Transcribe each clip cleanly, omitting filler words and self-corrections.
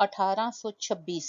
1826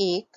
1।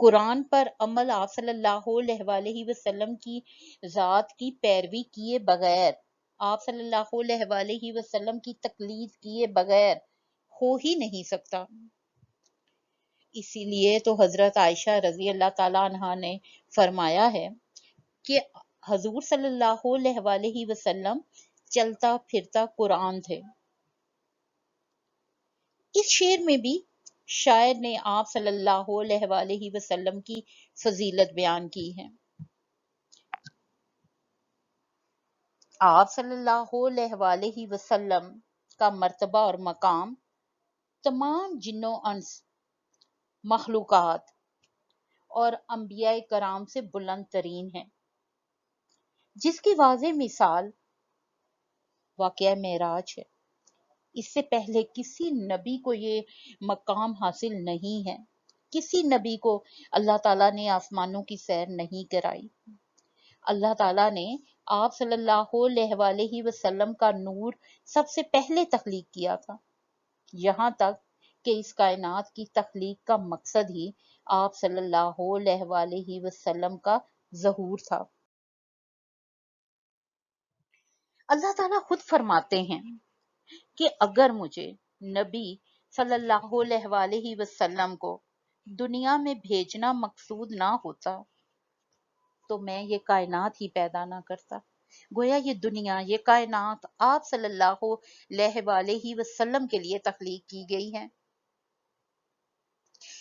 قرآن پر عمل، آپ صلی اللہ علیہ وسلم کی ذات کی پیروی کیے بغیر، آپ صلی اللہ علیہ وسلم کی تقلید کیے بغیر ہو ہی نہیں سکتا۔ اسی لیے تو حضرت عائشہ رضی اللہ تعالیٰ عنہا نے فرمایا ہے کہ حضور صلی اللہ علیہ وسلم چلتا پھرتا قرآن تھے۔ اس شعر میں بھی شاعر نے آپ صلی اللہ علیہ وسلم کی فضیلت بیان کی ہے۔ آپ صلی اللہ علیہ وسلم کا مرتبہ اور مقام تمام جن و انس، مخلوقات اور انبیاء کرام سے بلند ترین ہے، جس کی واضح مثال واقعہ معراج ہے۔ اس سے پہلے کسی نبی کو یہ مقام حاصل نہیں ہے، کسی نبی کو اللہ تعالیٰ نے آسمانوں کی سیر نہیں کرائی۔ اللہ تعالیٰ نے آپ صلی اللہ علیہ وسلم کا نور سب سے پہلے تخلیق کیا تھا، یہاں تک کہ اس کائنات کی تخلیق کا مقصد ہی آپ صلی اللہ علیہ وسلم کا ظہور تھا۔ اللہ تعالیٰ خود فرماتے ہیں کہ اگر مجھے نبی صلی اللہ علیہ وسلم کو دنیا میں بھیجنا مقصود نہ ہوتا تو میں یہ کائنات ہی پیدا نہ کرتا۔ گویا یہ دنیا، یہ کائنات آپ صلی اللہ علیہ وسلم کے لیے تخلیق کی گئی ہے۔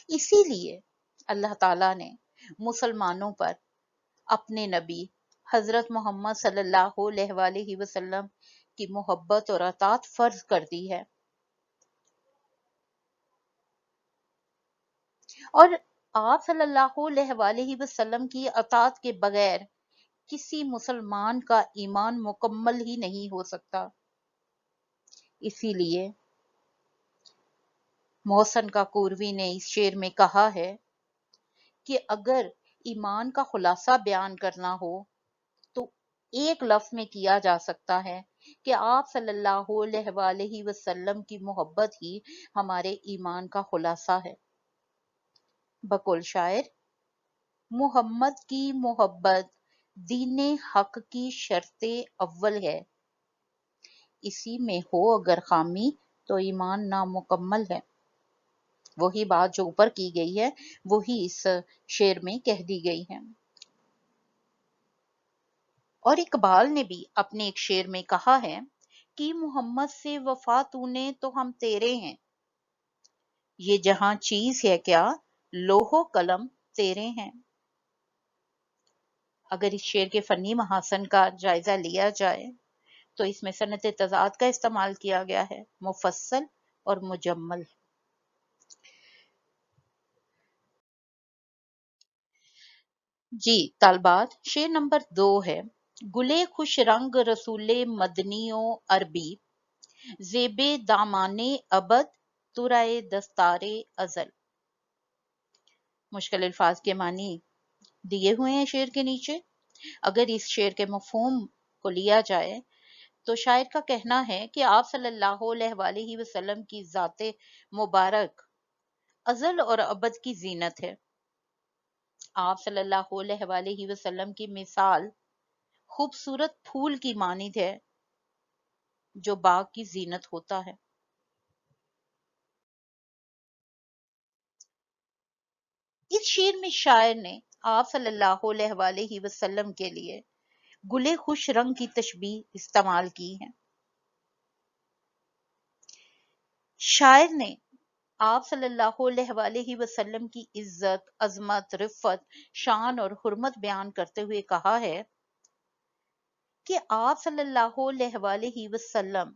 اسی لیے اللہ تعالیٰ نے مسلمانوں پر اپنے نبی حضرت محمد صلی اللہ علیہ وسلم کی محبت اور اطاعت فرض کر دی ہے، اور آپ صلی اللہ علیہ وسلم کی اطاعت کے بغیر کسی مسلمان کا ایمان مکمل ہی نہیں ہو سکتا۔ اسی لیے محسن کاکوروی نے اس شعر میں کہا ہے کہ اگر ایمان کا خلاصہ بیان کرنا ہو تو ایک لفظ میں کیا جا سکتا ہے کہ آپ صلی اللہ علیہ وسلم کی محبت ہی ہمارے ایمان کا خلاصہ ہے۔ بقول شاعر، محمد کی محبت دین حق کی شرط اول ہے، اسی میں ہو اگر خامی تو ایمان نامکمل ہے۔ وہی بات جو اوپر کی گئی ہے وہی اس شعر میں کہہ دی گئی ہے۔ اور اقبال نے بھی اپنے ایک شعر میں کہا ہے کہ محمد سے وفا تو نے تو ہم تیرے ہیں، یہ جہاں چیز ہے کیا لوح و قلم تیرے ہیں۔ اگر اس شعر کے فنی محاسن کا جائزہ لیا جائے تو اس میں صنعت تضاد کا استعمال کیا گیا ہے، مفصل اور مجمل۔ جی طالبات، شعر نمبر 2 ہے: گلے خوش رنگ رسول مدنی و عربی، زیب دامان ابد ترائے دستار ازل۔ مشکل الفاظ کے معنی دیے ہوئے ہیں شعر کے نیچے۔ اگر اس شعر کے مفہوم کو لیا جائے تو شاعر کا کہنا ہے کہ آپ صلی اللہ علیہ وسلم کی ذات مبارک ازل اور ابد کی زینت ہے۔ آپ صلی اللہ علیہ وسلم کی مثال خوبصورت پھول کی مانند ہے جو باغ کی زینت ہوتا ہے۔ اس شعر میں شاعر نے آپ صلی اللہ علیہ وسلم کے لیے گلے خوش رنگ کی تشبیہ استعمال کی ہے۔ شاعر نے آپ صلی اللہ علیہ وسلم کی عزت، عظمت، رفت، شان اور حرمت بیان کرتے ہوئے کہا ہے کہ آپ صلی اللہ علیہ وسلم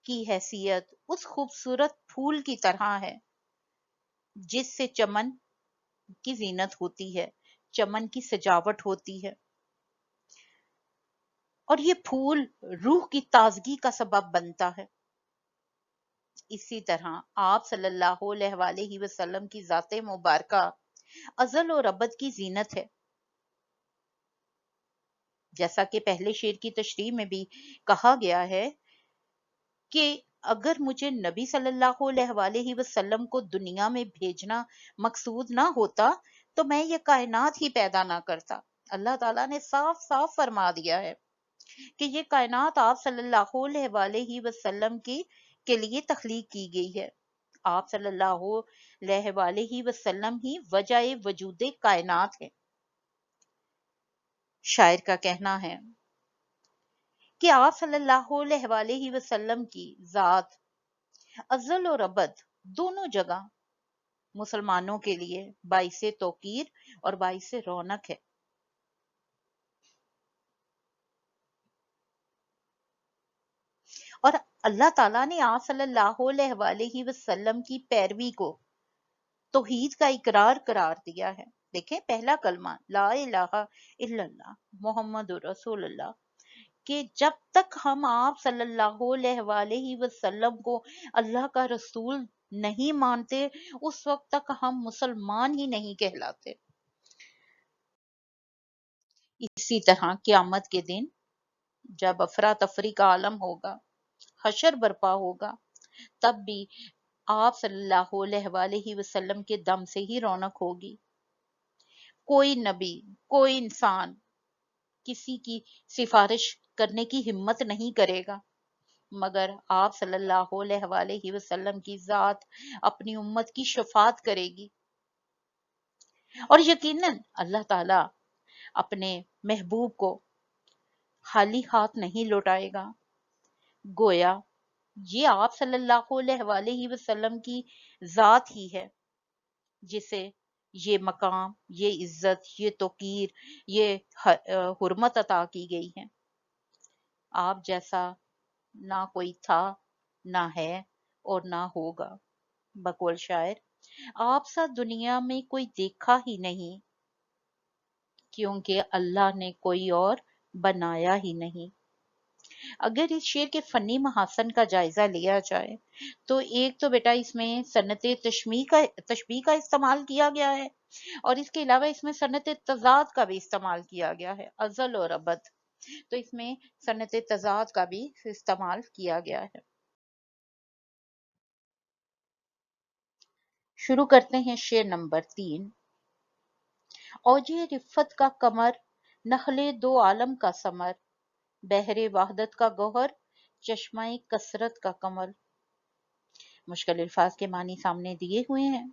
کی حیثیت اس خوبصورت پھول کی طرح ہے جس سے چمن کی زینت ہوتی ہے، چمن کی سجاوٹ ہوتی ہے، اور یہ پھول روح کی تازگی کا سبب بنتا ہے۔ اسی طرح آپ صلی اللہ علیہ وسلم کی ذات مبارکہ ازل اور ابد کی زینت ہے۔ جیسا کہ پہلے شعر کی تشریح میں بھی کہا گیا ہے کہ اگر مجھے نبی صلی اللہ علیہ وآلہ وسلم کو دنیا میں بھیجنا مقصود نہ ہوتا تو میں یہ کائنات ہی پیدا نہ کرتا۔ اللہ تعالیٰ نے صاف صاف فرما دیا ہے کہ یہ کائنات آپ صلی اللہ علیہ وآلہ وسلم کے لیے تخلیق کی گئی ہے۔ آپ صلی اللہ علیہ وآلہ وسلم ہی وجہ وجود کائنات ہے۔ شاعر کا کہنا ہے کہ آپ صلی اللہ علیہ وآلہ وسلم کی ذات ازل اور ابد دونوں جگہ مسلمانوں کے لیے باعث توقیر اور باعث رونق ہے۔ اور اللہ تعالیٰ نے آپ صلی اللہ علیہ وآلہ وسلم کی پیروی کو توحید کا اقرار قرار دیا ہے۔ دیکھیں پہلا کلمہ لا الہ الا اللہ محمد رسول اللہ، کہ جب تک ہم آپ صلی اللہ علیہ وآلہ وسلم کو اللہ کا رسول نہیں مانتے اس وقت تک ہم مسلمان ہی نہیں کہلاتے۔ اسی طرح قیامت کے دن جب افراتفری کا عالم ہوگا، حشر برپا ہوگا، تب بھی آپ صلی اللہ علیہ وآلہ وسلم کے دم سے ہی رونق ہوگی۔ کوئی نبی، کوئی انسان کسی کی سفارش کرنے کی ہمت نہیں کرے گا، مگر آپ صلی اللہ علیہ وآلہ وسلم کی ذات اپنی امت کی شفاعت کرے گی۔ اور یقیناً اللہ تعالیٰ اپنے محبوب کو خالی ہاتھ نہیں لوٹائے گا، گویا یہ آپ صلی اللہ علیہ وآلہ وسلم کی ذات ہی ہے جسے یہ مقام، یہ عزت، یہ توقیر، یہ حرمت عطا کی گئی ہے۔ آپ جیسا نہ کوئی تھا، نہ ہے اور نہ ہوگا۔ بقول شاعر آپ سا دنیا میں کوئی دیکھا ہی نہیں، کیونکہ اللہ نے کوئی اور بنایا ہی نہیں۔ اگر اس شعر کے فنی محاسن کا جائزہ لیا جائے تو ایک تو بیٹا اس میں صنعت تشبیہ کا استعمال کیا گیا ہے، اور اس کے علاوہ اس میں صنعت تضاد کا بھی استعمال کیا گیا ہے، ازل اور ابد، تو اس میں صنعت تضاد کا بھی استعمال کیا گیا ہے۔ شروع کرتے ہیں شعر نمبر 3۔ اوجے رفت کا کمر، نخلے دو عالم کا ثمر، بحر وحدت کا گوہر، چشمہ کثرت کا کمل۔ مشکل الفاظ کے معنی سامنے دیے ہوئے ہیں،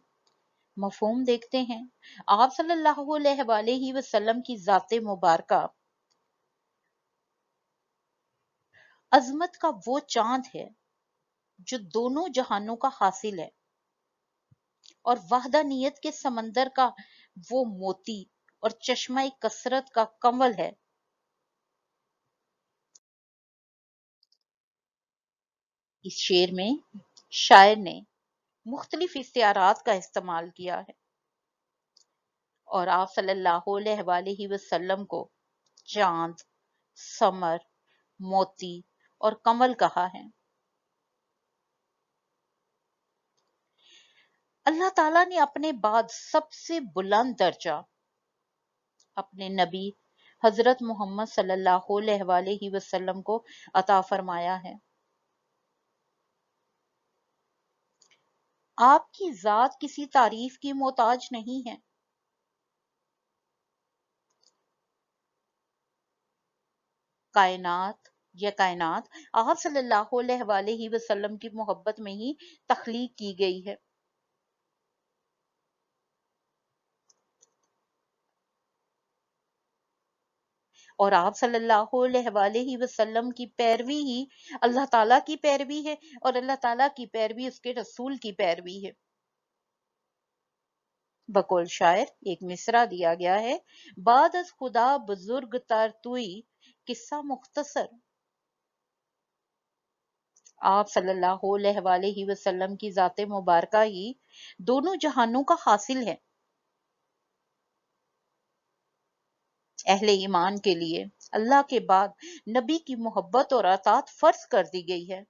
مفہوم دیکھتے ہیں۔ آپ صلی اللہ علیہ وآلہ وسلم کی ذات مبارکہ عظمت کا وہ چاند ہے جو دونوں جہانوں کا حاصل ہے، اور وحدانیت کے سمندر کا وہ موتی اور چشمہ کثرت کا کمل ہے۔ اس شعر میں شاعر نے مختلف استعارات کا استعمال کیا ہے، اور آپ صلی اللہ علیہ وآلہ وسلم کو چاند، سمر، موتی اور کمل کہا ہے۔ اللہ تعالیٰ نے اپنے بعد سب سے بلند درجہ اپنے نبی حضرت محمد صلی اللہ علیہ وآلہ وسلم کو عطا فرمایا ہے۔ آپ کی ذات کسی تعریف کی محتاج نہیں ہے۔ کائنات آپ صلی اللہ علیہ وآلہ وسلم کی محبت میں ہی تخلیق کی گئی ہے۔ اور آپ صلی اللہ علیہ وآلہ وسلم کی پیروی ہی اللہ تعالیٰ کی پیروی ہے، اور اللہ تعالیٰ کی پیروی اس کے رسول کی پیروی ہے۔ بقول شاعر ایک مصرع دیا گیا ہے، بعد از خدا بزرگ تر توئی، قصہ مختصر۔ آپ صلی اللہ علیہ وآلہ وسلم کی ذات مبارکہ ہی دونوں جہانوں کا حاصل ہے۔ اہل ایمان کے لیے اللہ کے بعد نبی کی محبت اور اطاعت فرض کر دی گئی ہے۔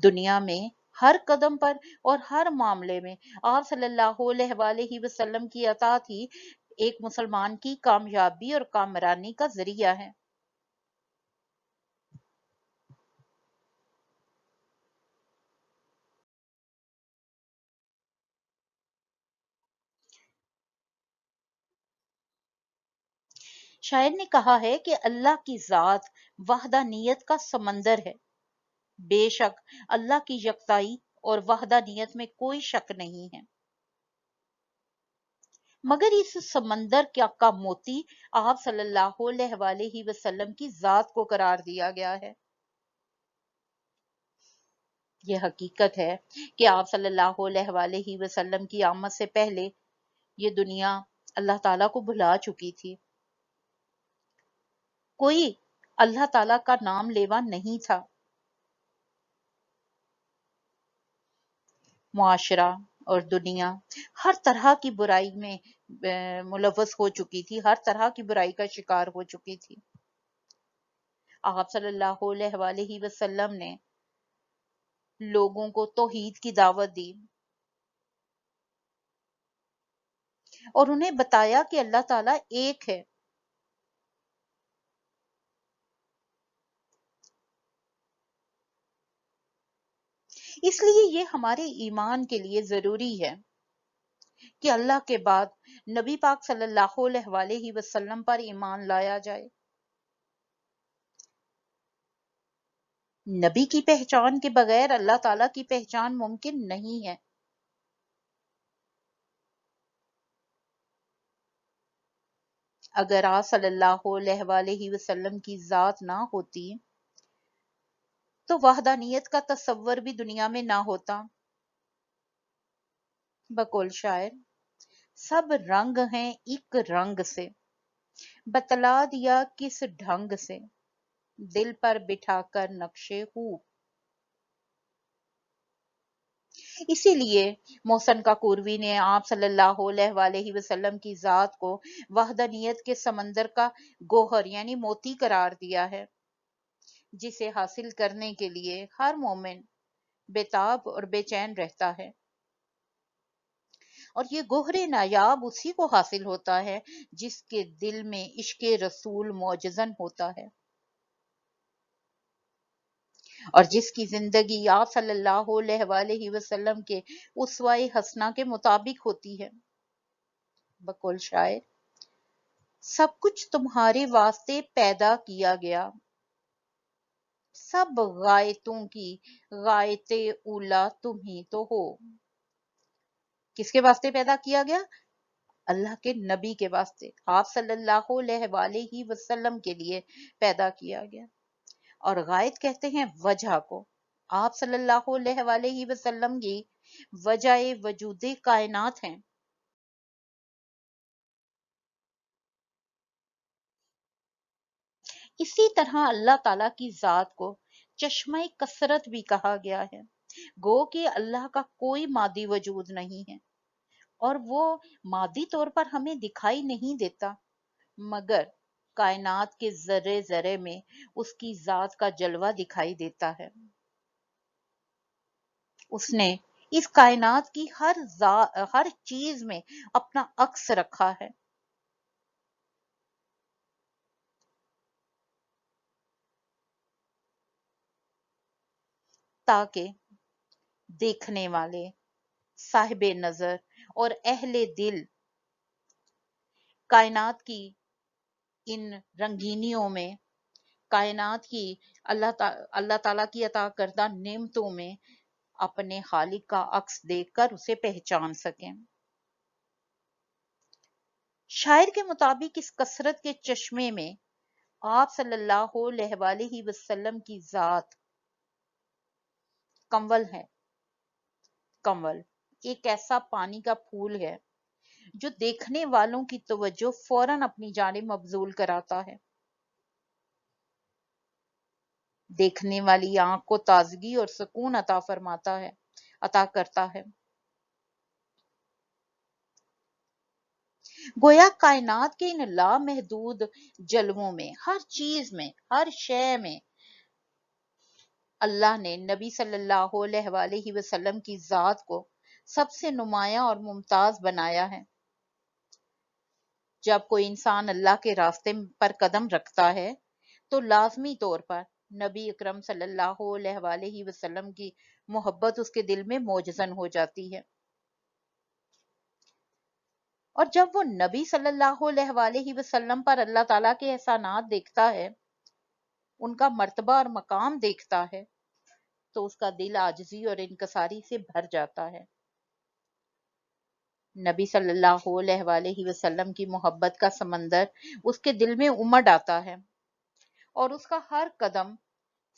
دنیا میں ہر قدم پر اور ہر معاملے میں آپ صلی اللہ علیہ وآلہ وسلم کی اطاعت ہی ایک مسلمان کی کامیابی اور کامرانی کا ذریعہ ہے۔ شاعر نے کہا ہے کہ اللہ کی ذات وحدانیت کا سمندر ہے، بے شک اللہ کی یکتائی اور وحدانیت میں کوئی شک نہیں ہے، مگر اس سمندر کا موتی آپ صلی اللہ علیہ وآلہ وسلم کی ذات کو قرار دیا گیا ہے۔ یہ حقیقت ہے کہ آپ صلی اللہ علیہ وآلہ وسلم کی آمد سے پہلے یہ دنیا اللہ تعالیٰ کو بھلا چکی تھی، کوئی اللہ تعالیٰ کا نام لیوا نہیں تھا، معاشرہ اور دنیا ہر طرح کی برائی میں ملوث ہو چکی تھی، ہر طرح کی برائی کا شکار ہو چکی تھی۔ آپ صلی اللہ علیہ وآلہ وسلم نے لوگوں کو توحید کی دعوت دی اور انہیں بتایا کہ اللہ تعالیٰ ایک ہے۔ اس لیے یہ ہمارے ایمان کے لیے ضروری ہے کہ اللہ کے بعد نبی پاک صلی اللہ علیہ وآلہ وسلم پر ایمان لایا جائے۔ نبی کی پہچان کے بغیر اللہ تعالیٰ کی پہچان ممکن نہیں ہے۔ اگر آپ صلی اللہ علیہ وآلہ وسلم کی ذات نہ ہوتی تو وحدانیت کا تصور بھی دنیا میں نہ ہوتا۔ بقول شاعر، سب رنگ ہیں ایک رنگ سے، بتلا دیا کس ڈھنگ سے، دل پر بٹھا کر نقشے ہو۔ اسی لیے محسن کاکوروی نے آپ صلی اللہ علیہ وآلہ وسلم کی ذات کو وحدانیت کے سمندر کا گوہر یعنی موتی قرار دیا ہے، جسے حاصل کرنے کے لیے ہر مومن بےتاب اور بے چین رہتا ہے، اور یہ گوہر نایاب اسی کو حاصل ہوتا ہے جس کے دل میں عشق رسول معجزن ہوتا ہے، اور جس کی زندگی آپ صلی اللہ علیہ وآلہ وسلم کے اسوہ حسنہ کے مطابق ہوتی ہے۔ بقول شاعر، سب کچھ تمہارے واسطے پیدا کیا گیا، سب غایتوں کی غایت اولا تم ہی تو ہو۔ کس کے واسطے پیدا کیا گیا؟ اللہ کے نبی کے واسطے، آپ صلی اللہ علیہ وآلہ وسلم کے لیے پیدا کیا گیا، اور غائط کہتے ہیں وجہ کو۔ آپ صلی اللہ علیہ وآلہ وسلم کی وجہ وجود کائنات ہیں۔ اسی طرح اللہ تعالیٰ کی ذات کو چشمہ کثرت بھی کہا گیا ہے، گو کہ اللہ کا کوئی مادی وجود نہیں ہے، اور وہ مادی طور پر ہمیں دکھائی نہیں دیتا، مگر کائنات کے ذرے ذرے میں اس کی ذات کا جلوہ دکھائی دیتا ہے۔ اس نے اس کائنات کی ہر چیز میں اپنا عکس رکھا ہے، تاکہ دیکھنے والے، صاحب نظر اور اہل دل کائنات کی ان رنگینیوں میں، کائنات کی اللہ تعالیٰ کی عطا کردہ نعمتوں میں اپنے خالق کا عکس دیکھ کر اسے پہچان سکیں۔ شاعر کے مطابق اس کثرت کے چشمے میں آپ صلی اللہ علیہ وآلہ وسلم کی ذات کنول ہے۔ کنول ایک ایسا پانی کا پھول ہے جو دیکھنے والوں کی توجہ فوراً اپنی جانب مبذول کراتا ہے، دیکھنے والی آنکھ کو تازگی اور سکون عطا کرتا ہے۔ گویا کائنات کے ان لامحدود جلووں میں، ہر چیز میں، ہر شے میں اللہ نے نبی صلی اللہ علیہ وآلہ وسلم کی ذات کو سب سے نمایاں اور ممتاز بنایا ہے۔ جب کوئی انسان اللہ کے راستے پر قدم رکھتا ہے تو لازمی طور پر نبی اکرم صلی اللہ علیہ وآلہ وسلم کی محبت اس کے دل میں موجزن ہو جاتی ہے۔ اور جب وہ نبی صلی اللہ علیہ وسلم پر اللہ تعالیٰ کے احسانات دیکھتا ہے، ان کا مرتبہ اور مقام دیکھتا ہے، تو اس کا دل عاجزی اور انکساری سے بھر جاتا ہے۔ نبی صلی اللہ علیہ وسلم کی محبت کا سمندر اس کے دل میں امڈ آتا ہے، اور اس کا ہر قدم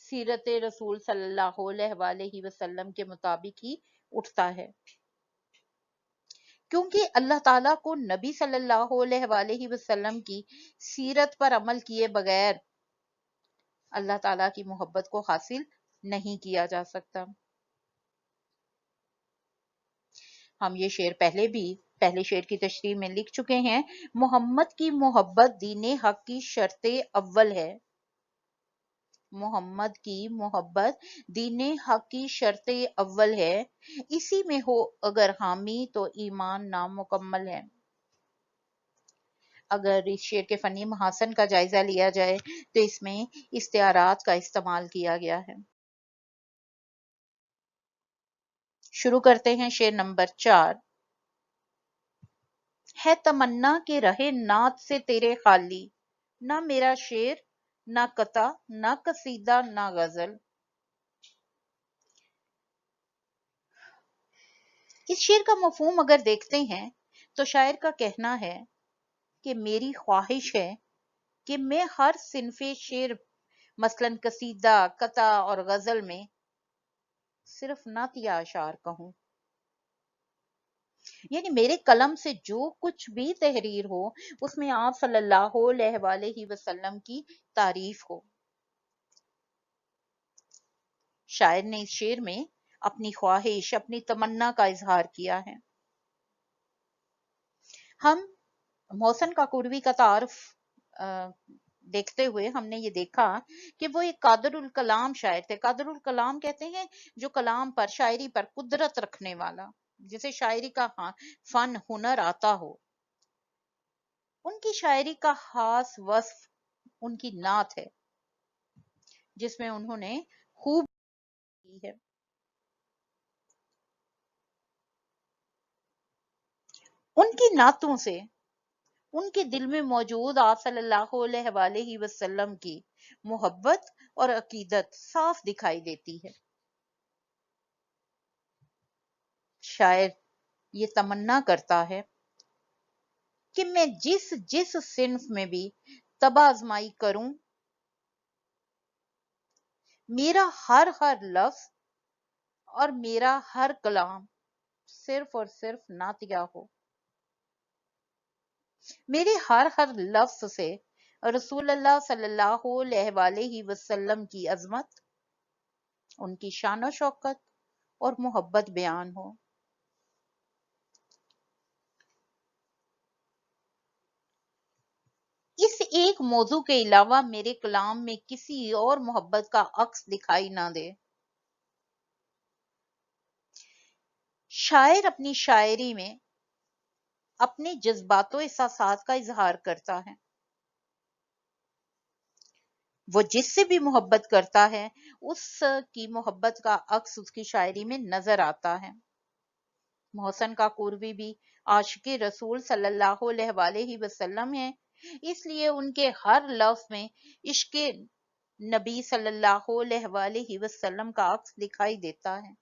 سیرت رسول صلی اللہ علیہ وسلم کے مطابق ہی اٹھتا ہے، کیونکہ اللہ تعالیٰ کو نبی صلی اللہ علیہ وسلم کی سیرت پر عمل کیے بغیر اللہ تعالیٰ کی محبت کو حاصل نہیں کیا جا سکتا۔ ہم یہ شعر پہلے شعر کی تشریح میں لکھ چکے ہیں۔ محمد کی محبت دین حق کی شرط اول ہے۔ محمد کی محبت دین حق کی شرط اول ہے، اسی میں ہو اگر حامی تو ایمان نامکمل ہے۔ اگر اس شعر کے فنی محاسن کا جائزہ لیا جائے تو اس میں استعارات کا استعمال کیا گیا ہے۔ شروع کرتے ہیں شعر نمبر 4۔ ہے تمنا کہ رہے نعت سے تیرے خالی، نہ میرا شعر نہ قطع نہ قصیدہ نہ غزل۔ اس شعر کا مفہوم اگر دیکھتے ہیں تو شاعر کا کہنا ہے کہ میری خواہش ہے کہ میں ہر صنف شعر مثلاً قصیدہ، قطع اور غزل میں صرف نعتیہ اشعار کہوں، یعنی میرے قلم سے جو کچھ بھی تحریر ہو اس میں آپ صلی اللہ علیہ وسلم کی تعریف ہو۔ شاعر نے اس شعر میں اپنی خواہش، اپنی تمنا کا اظہار کیا ہے۔ ہم محسن کاکوروی کا تعارف دیکھتے ہوئے ہم نے یہ دیکھا کہ وہ ایک قادر الکلام شاعر تھے۔ قادر الکلام کہتے ہیں جو کلام پر، شاعری پر قدرت رکھنے والا، جسے شاعری کا فن، ہنر آتا ہو۔ ان کی شاعری کا خاص وصف ان کی نعت ہے، جس میں انہوں نے خوب کی ہے۔ ان کی نعتوں سے ان کے دل میں موجود آپ صلی اللہ علیہ وسلم کی محبت اور عقیدت صاف دکھائی دیتی ہے۔ شاعر یہ تمنا کرتا ہے کہ میں جس صنف میں بھی طبع آزمائی کروں، میرا ہر لفظ اور میرا ہر کلام صرف اور صرف نعتیہ ہو۔ میرے ہر لفظ سے رسول اللہ صلی اللہ علیہ وسلم کی عظمت، ان کی شان و شوکت اور محبت بیان ہو۔ اس ایک موضوع کے علاوہ میرے کلام میں کسی اور محبت کا عکس دکھائی نہ دے۔ شاعر اپنی شاعری میں اپنے جذبات و احساسات کا اظہار کرتا ہے۔ وہ جس سے بھی محبت کرتا ہے اس کی محبت کا عکس اس کی شاعری میں نظر آتا ہے۔ محسن کاکوروی بھی عاشق رسول صلی اللہ علیہ وسلم ہیں، اس لیے ان کے ہر لفظ میں عشق نبی صلی اللہ علیہ وسلم کا عکس دکھائی دیتا ہے۔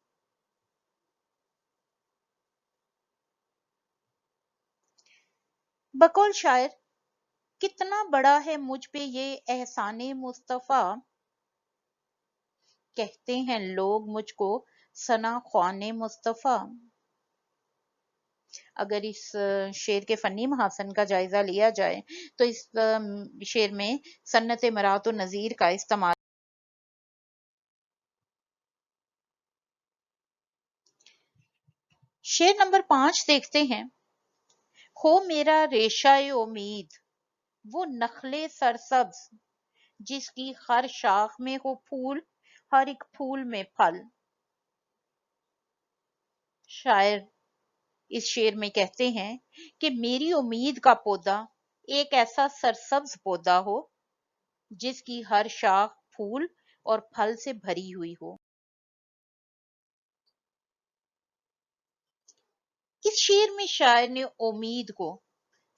بقول شاعر، کتنا بڑا ہے مجھ پہ یہ احسان مصطفیٰ، کہتے ہیں لوگ مجھ کو ثنا خوان مصطفیٰ۔ اگر اس شعر کے فنی محاسن کا جائزہ لیا جائے تو اس شعر میں سنت مرات و نظیر کا استعمال۔ شعر نمبر 5 دیکھتے ہیں۔ ہو میرا ریشہ امید وہ نخل سرسبز، جس کی ہر شاخ میں ہو پھول، ہر ایک پھول میں پھل۔ شاعر اس شعر میں کہتے ہیں کہ میری امید کا پودا ایک ایسا سرسبز پودا ہو جس کی ہر شاخ پھول اور پھل سے بھری ہوئی ہو۔ اس شعر میں شاعر نے امید کو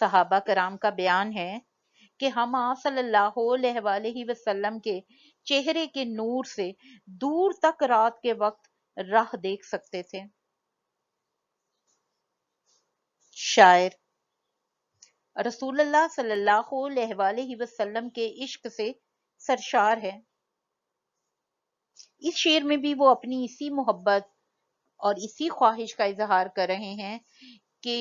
صحابہ کرام کا بیان ہے کہ ہم آپ صلی اللہ علیہ وسلم کے چہرے کے نور سے دور تک رات کے وقت راہ دیکھ سکتے تھے۔ شاعر رسول اللہ صلی اللہ علیہ وسلم کے عشق سے سرشار ہے۔ اس شعر میں بھی وہ اپنی اسی محبت اور اسی خواہش کا اظہار کر رہے ہیں کہ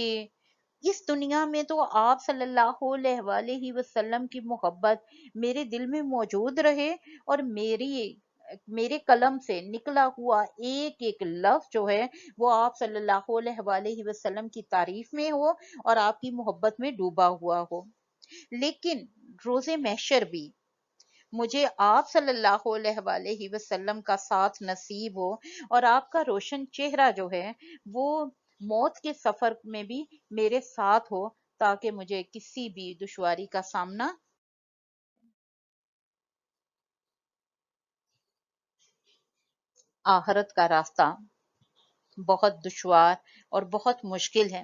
اس دنیا میں تو آپ صلی اللہ علیہ وسلم کی محبت میرے دل میں موجود رہے، اور میرے قلم سے نکلا ہوا ایک ایک لفظ جو ہے وہ آپ صلی اللہ علیہ وسلم کی تعریف میں ہو اور آپ کی محبت میں ڈوبا ہوا ہو۔ لیکن روز محشر بھی مجھے آپ صلی اللہ علیہ وسلم کا ساتھ نصیب ہو، اور آپ کا روشن چہرہ جو ہے وہ موت کے سفر میں بھی میرے ساتھ ہو، تاکہ مجھے کسی بھی دشواری کا سامنا۔ آخرت کا راستہ بہت دشوار اور بہت مشکل ہے۔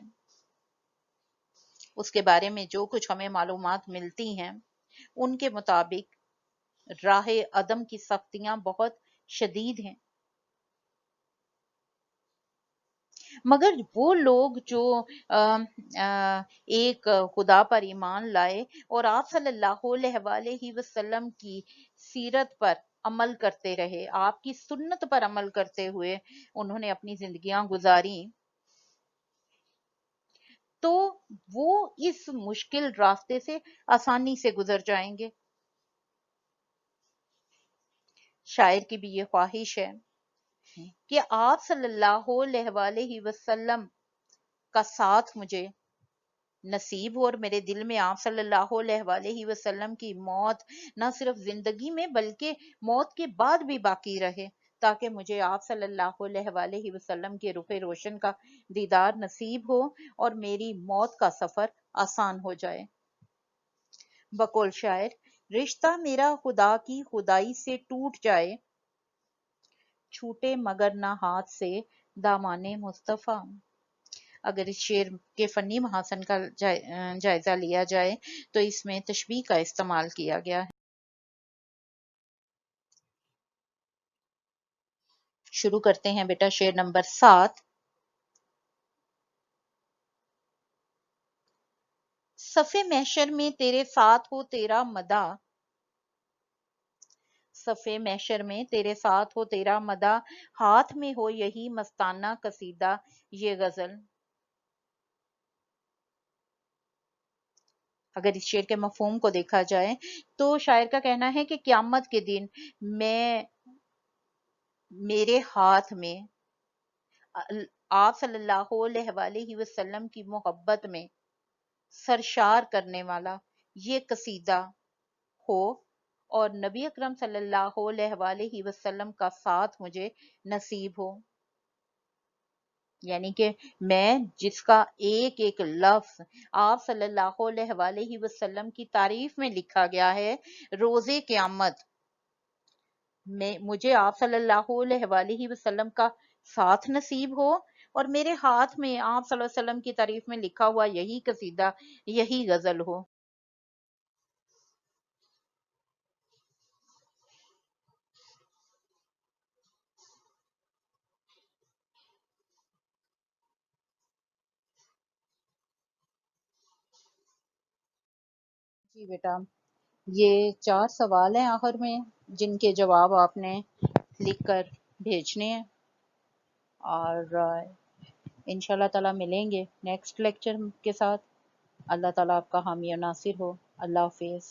اس کے بارے میں جو کچھ ہمیں معلومات ملتی ہیں ان کے مطابق راہ عدم کی سختیاں بہت شدید ہیں، مگر وہ لوگ جو ایک خدا پر ایمان لائے اور آپ صلی اللہ علیہ وسلم کی سیرت پر عمل کرتے رہے، آپ کی سنت پر عمل کرتے ہوئے انہوں نے اپنی زندگیاں گزاری، تو وہ اس مشکل راستے سے آسانی سے گزر جائیں گے۔ شاعر کی بھی یہ خواہش ہے کہ آپ صلی اللہ علیہ وسلم کا ساتھ مجھے نصیب ہو، اور میرے دل میں آپ صلی اللہ علیہ وسلم کی موت نہ صرف زندگی میں بلکہ موت کے بعد بھی باقی رہے، تاکہ مجھے آپ صلی اللہ علیہ وسلم کے رخ روشن کا دیدار نصیب ہو اور میری موت کا سفر آسان ہو جائے۔ بقول شاعر، رشتہ میرا خدا کی خدائی سے ٹوٹ جائے، چھوٹے مگر نہ ہاتھ سے دامان مصطفیٰ۔ اگر اس شعر کے فنی محاسن کا جائزہ لیا جائے تو اس میں تشبیہ کا استعمال کیا گیا ہے۔ شروع کرتے ہیں بیٹا شعر نمبر 7۔ صف محشر میں تیرے ساتھ ہو تیرا مدح، صف محشر میں تیرے ساتھ ہو تیرا مدح، ہاتھ میں ہو یہی مستانہ قصیدہ یہ غزل۔ اگر اس شعر کے مفہوم کو دیکھا جائے تو شاعر کا کہنا ہے کہ قیامت کے دن میرے ہاتھ میں آپ صلی اللہ علیہ وسلم کی محبت میں سرشار کرنے والا یہ قصیدہ ہو، اور نبی اکرم صلی اللہ علیہ وسلم کا ساتھ مجھے نصیب ہو، یعنی کہ میں جس کا ایک ایک لفظ آپ صلی اللہ علیہ وسلم کی تعریف میں لکھا گیا ہے، روز قیامت مجھے آپ صلی اللہ علیہ وسلم کا ساتھ نصیب ہو، اور میرے ہاتھ میں آپ صلی اللہ علیہ وسلم کی تعریف میں لکھا ہوا یہی قصیدہ، یہی غزل ہو۔ جی بیٹا، یہ 4 سوال ہیں آخر میں جن کے جواب آپ نے لکھ کر بھیجنے ہیں، اور انشاءاللہ تعالیٰ ملیں گے نیکسٹ لیکچر کے ساتھ۔ اللہ تعالیٰ آپ کا حامی و ناصر ہو۔ اللہ حافظ۔